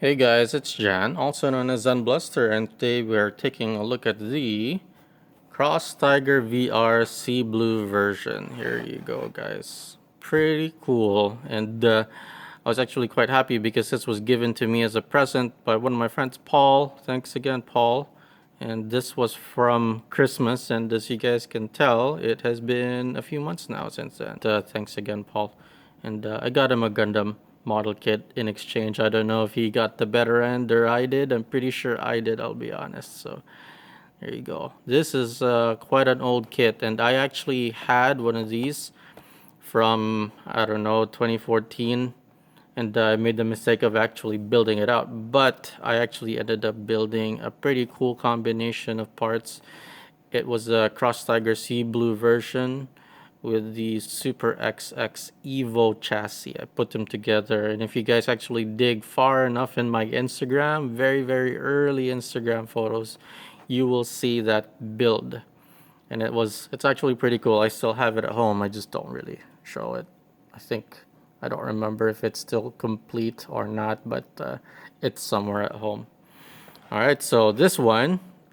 Hey guys, it's Jan, also known as Zenbluster, and today we're taking a look at the Cross Tiger VR Sea Blue version. Here you go, guys. Pretty cool, and I was actually quite happy because this was given to me as a present by one of my friends, Paul. Thanks again, Paul. And this was from Christmas, and as you guys can tell, it has been a few months now since then. Thanks again, Paul. And I got him a Gundam model kit in exchange. I don't know if he got the better end or I did. I'm pretty sure I did, I'll be honest. So there you go. This is quite an old kit, and I actually had one of these from, I don't know, 2014, and I made the mistake of actually building it out. But I actually ended up building a pretty cool combination of parts. It was a Cross Tiger Sea Blue version with the Super XX Evo chassis. I put them together, and if you guys actually dig far enough in my Instagram, very early Instagram photos, you will see that build. And it's actually pretty cool. I still have it at home. I just don't really show it. I don't remember if it's still complete or not, but it's somewhere at home. All right, so this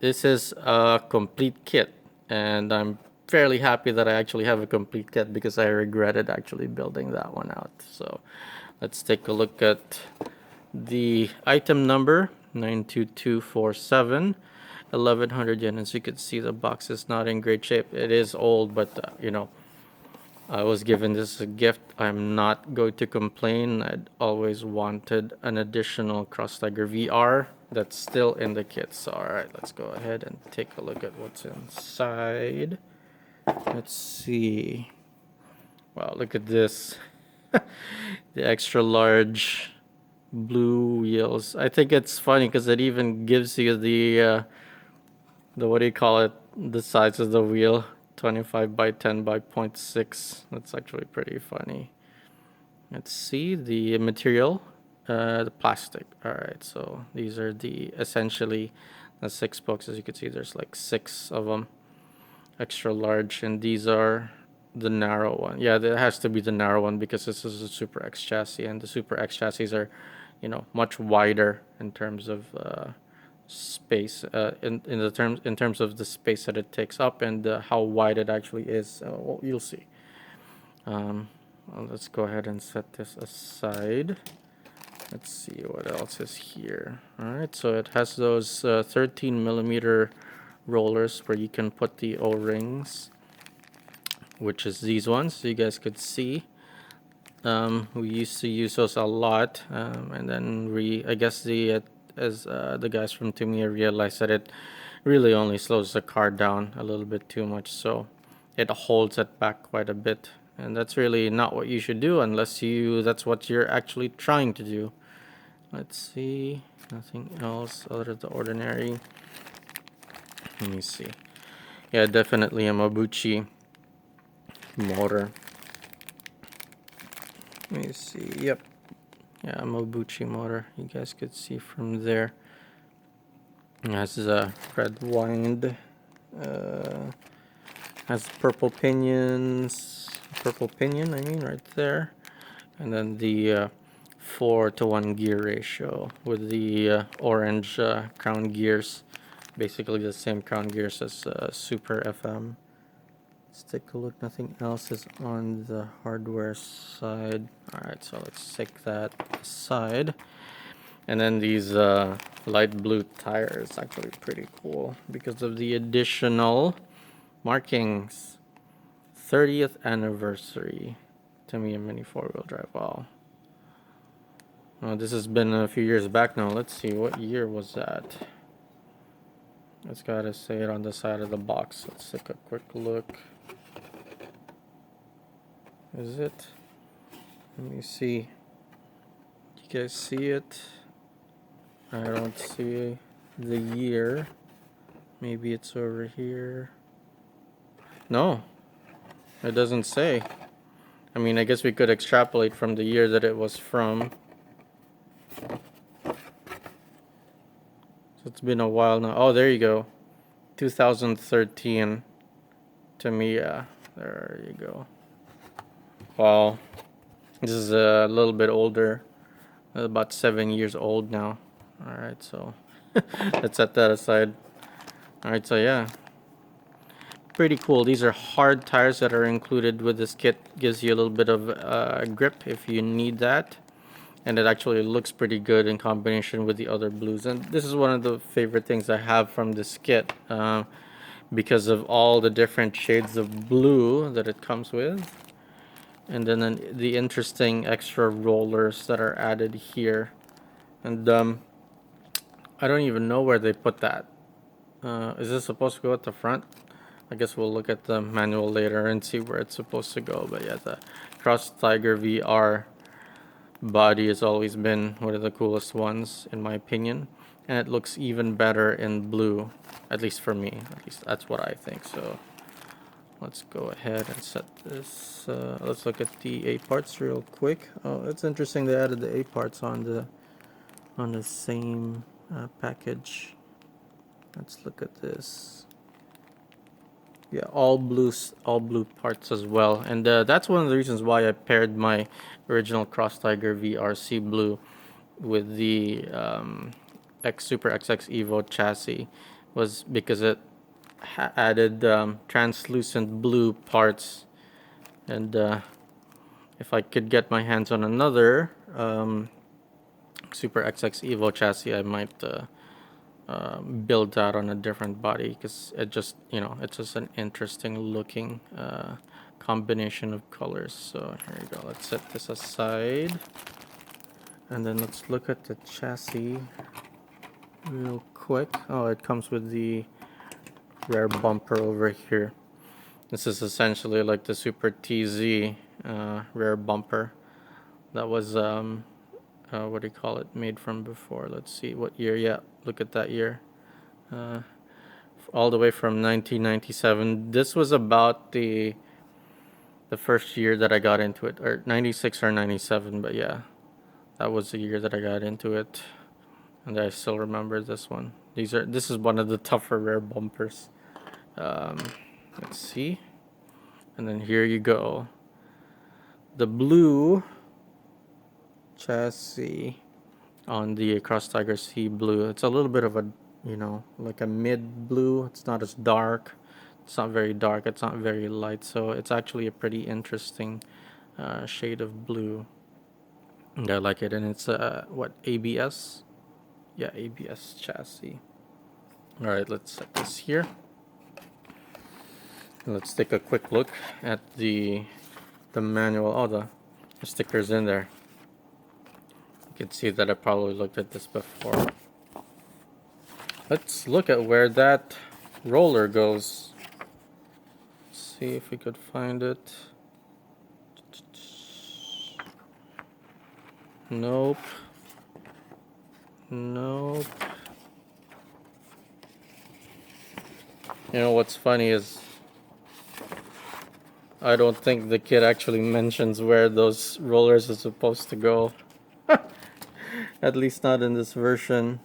is a complete kit, and I'm fairly happy that I actually have a complete kit because I regretted actually building that one out. So let's take a look at the item number 92247, 1100 yen. As you can see, the box is not in great shape. It is old, but I was given this as a gift. I'm not going to complain. I'd always wanted an additional Cross Tiger VR that's still in the kit. So alright, let's go ahead and take a look at what's inside. Let's see. Wow, look at this. The extra large blue wheels. I think it's funny because it even gives you the what do you call it? The size of the wheel. 25 by 10 by 0.6. That's actually pretty funny. Let's see the material. The plastic. Alright, so these are essentially the 6 spokes. As you can see, there's like 6 of them. Extra large, and these are the narrow one. Yeah, there has to be the narrow one because this is a Super X chassis, and the Super X chassis are, much wider in terms of space. In terms of the space that it takes up and how wide it actually is. Well, you'll see. Well, let's go ahead and set this aside. Let's see what else is here. All right, so it has those 13 millimeter rollers where you can put the O-rings, which is these ones, so you guys could see. We used to use those a lot, and then I guess the guys from Tamiya realized that it really only slows the car down a little bit too much, so it holds it back quite a bit, and that's really not what you should do unless that's what you're actually trying to do. Let's see, nothing else other than the ordinary. Let me see. Yeah, definitely a Mabuchi motor. Let me see. Yep. Yeah, Mabuchi motor. You guys could see from there. It has a red wind. Has purple pinions. Purple pinion, I mean, right there. And then the 4-to-1 gear ratio with the orange crown gears. Basically the same crown gears as Super FM. Let's take a look. Nothing else is on the hardware side. Alright, so let's take that aside. And then these light blue tires, actually pretty cool because of the additional markings. 30th anniversary Tamiya Mini 4-wheel drive. Wow. Oh, this has been a few years back now. Let's see, what year was that? It's gotta say it on the side of the box. Let's take a quick look. Is it? Let me see. You guys see it? I don't see the year. Maybe it's over here. No, it doesn't say. I mean, I guess we could extrapolate from the year that it was from. So it's been a while now. Oh, there you go. 2013 Tamiya. There you go. Wow. This is a little bit older about 7 years old now. All right, so let's set that aside. All right, so yeah, pretty cool. These are hard tires that are included with this kit. Gives you a little bit of grip if you need that, and it actually looks pretty good in combination with the other blues. And this is one of the favorite things I have from this kit, because of all the different shades of blue that it comes with, and then the interesting extra rollers that are added here. And I don't even know where they put that. Is this supposed to go at the front? I guess we'll look at the manual later and see where it's supposed to go. But yeah, the Cross Tiger VR body has always been one of the coolest ones in my opinion, and it looks even better in blue, at least for me. At least that's what I think. So let's go ahead and set this. Let's look at the A parts real quick. Oh, it's interesting they added the A parts on the same package. Let's look at this. Yeah, all blue parts as well, and that's one of the reasons why I paired my original Cross Tiger VRC blue with the Super XX Evo chassis, was because it added translucent blue parts, and if I could get my hands on another Super XX Evo chassis, I might build that on a different body, because it just, it's just an interesting looking combination of colors. So here we go. Let's set this aside, and then let's look at the chassis real quick. Oh, it comes with the rear bumper over here. This is essentially like the Super TZ rear bumper that was what do you call it, made from before. Let's see what year. Yeah, look at that year, all the way from 1997. This was about the first year that I got into it, or 96 or 97, but yeah, that was the year that I got into it, and I still remember this one. This is one of the tougher rear bumpers. Let's see, and then here you go, the blue chassis on the Cross Tiger Sea blue. It's a little bit of a, like a mid blue. It's not as dark. It's not very dark. It's not very light. So it's actually a pretty interesting shade of blue. And I like it. And it's what, ABS? Yeah, ABS chassis. All right, let's set this here. And let's take a quick look at the manual. Oh, the stickers in there. You can see that I probably looked at this before. Let's look at where that roller goes. Let's see if we could find it. Nope. Nope. You know what's funny is I don't think the kit actually mentions where those rollers are supposed to go. At least not in this version.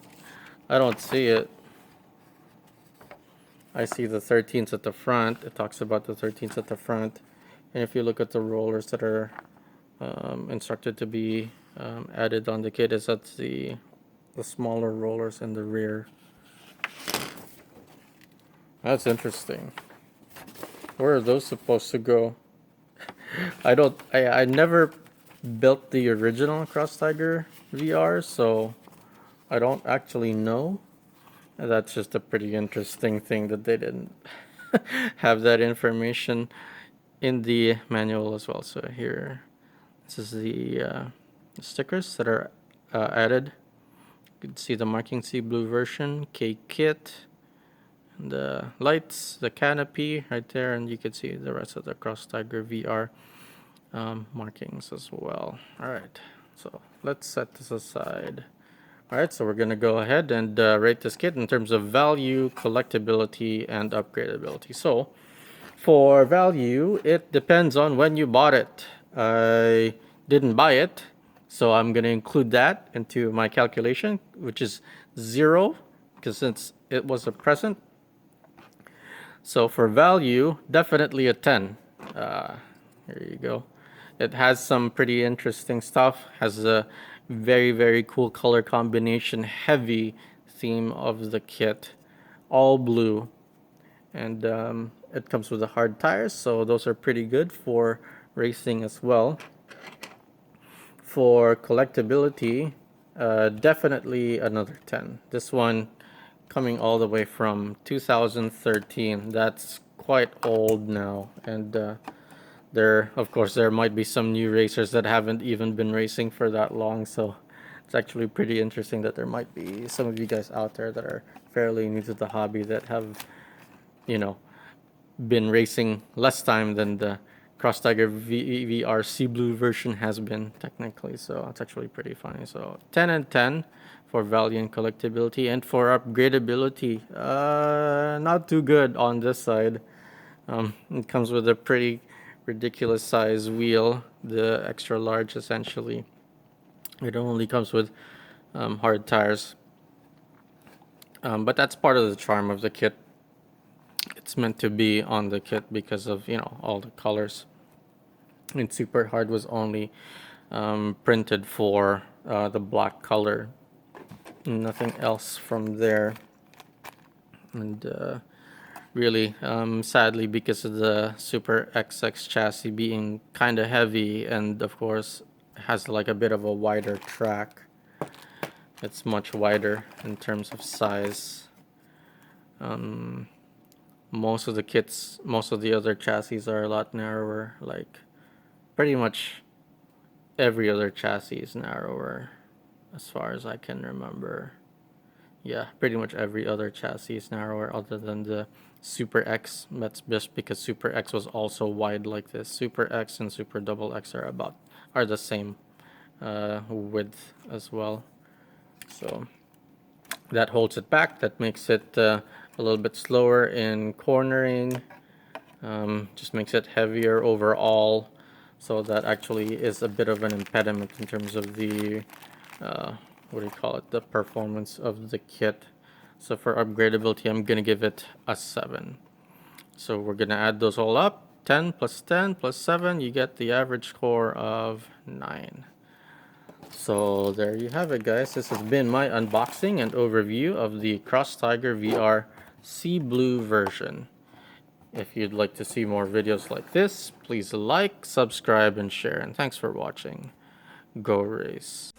I don't see it. I see the 13s at the front. It talks about the 13s at the front. And if you look at the rollers that are instructed to be added on the kit, is that the smaller rollers in the rear. That's interesting. Where are those supposed to go? I never built the original Cross Tiger VR, so I don't actually know. That's just a pretty interesting thing that they didn't have that information in the manual as well. So here, this is the stickers that are added. You can see the marking C blue version, K kit, and the lights, the canopy right there, and you can see the rest of the Cross Tiger VR markings as well. All right, so let's set this aside. All right, so we're gonna go ahead and rate this kit in terms of value, collectability, and upgradability. So for value, it depends on when you bought it. I didn't buy it, so I'm gonna include that into my calculation, which is 0, because since it was a present. So for value, definitely a 10. Here you go. It has some pretty interesting stuff. Has a Very, very cool color combination, heavy theme of the kit, all blue. And it comes with the hard tires, so those are pretty good for racing as well. For collectability, definitely another 10. This one coming all the way from 2013. That's quite old now, and of course, there might be some new racers that haven't even been racing for that long, so it's actually pretty interesting that there might be some of you guys out there that are fairly new to the hobby that have, you know, been racing less time than the Cross Tiger VR Sea Blue version has been technically, so it's actually pretty funny. So 10 and 10 for value and collectability, and for upgradability, not too good on this side. It comes with a pretty ridiculous size wheel, the extra large essentially. It only comes with hard tires, but that's part of the charm of the kit. It's meant to be on the kit because of, you know, all the colors. And Super Hard was only printed for the black color, nothing else from there. And really, sadly, because of the Super XX chassis being kind of heavy, and of course has like a bit of a wider track, it's much wider in terms of size. Most of the other chassis are a lot narrower. Like pretty much every other chassis is narrower, as far as I can remember. Yeah, pretty much every other chassis is narrower other than the Super X. That's just because Super X was also wide like this. Super X and Super Double X are the same width as well. So that holds it back. That makes it a little bit slower in cornering. Just makes it heavier overall. So that actually is a bit of an impediment in terms of the what do you call it, the performance of the kit. So for upgradability, I'm gonna give it a 7. So we're gonna add those all up. 10 plus 10 plus 7, you get the average score of 9. So there you have it, guys. This has been my unboxing and overview of the Cross Tiger VR Sea Blue version. If you'd like to see more videos like this, please like, subscribe, and share. And thanks for watching. Go race.